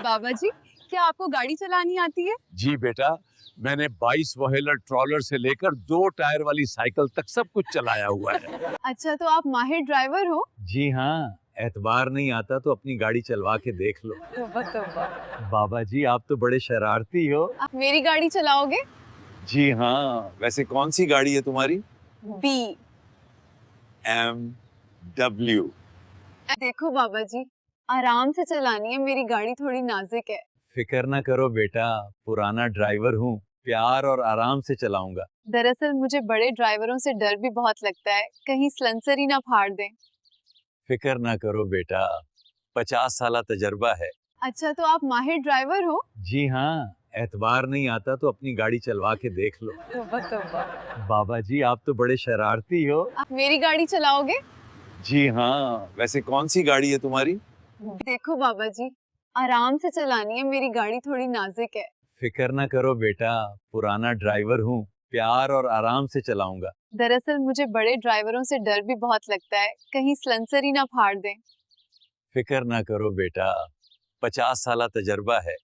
बाबा जी, क्या आपको गाड़ी चलानी आती है? जी बेटा, मैंने 22 व्हीलर ट्रॉलर से लेकर 2 टायर वाली साइकिल तक सब कुछ चलाया हुआ है। अच्छा, तो आप माहिर ड्राइवर हो? जी हाँ, एतबार नहीं आता तो अपनी गाड़ी चलवा के देख लो। तौबा तौबा। बाबा जी, आप तो बड़े शरारती हो। आप मेरी गाड़ी चलाओगे? जी हाँ, वैसे कौन सी गाड़ी है तुम्हारी? बी। BMW। देखो बाबा जी, आराम से चलानी है, मेरी गाड़ी थोड़ी नाजुक है। फिक्र ना करो बेटा, पुराना ड्राइवर हूँ, प्यार और आराम से चलाऊंगा। दरअसल मुझे बड़े ड्राइवरों से डर भी बहुत लगता है, कहीं सलेंसर ही ना फाड़ दें। फिक्र ना करो बेटा, 50 साल तजर्बा है। अच्छा, तो आप माहिर ड्राइवर हो? जी हाँ, एतबार नहीं आता तो अपनी गाड़ी चलवा के देख लो। तौबा तौबा। बाबा जी, आप तो बड़े शरारती हो। आप मेरी गाड़ी चलाओगे? जी हाँ, वैसे कौन सी गाड़ी है तुम्हारी? देखो बाबा जी, आराम से चलानी है, मेरी गाड़ी थोड़ी नाजुक है। फिक्र ना करो बेटा, पुराना ड्राइवर हूँ, प्यार और आराम से चलाऊंगा। दरअसल मुझे बड़े ड्राइवरों से डर भी बहुत लगता है, कहीं सलेंसर ही ना फाड़ दें। फिक्र ना करो बेटा, 50 साल तजर्बा है।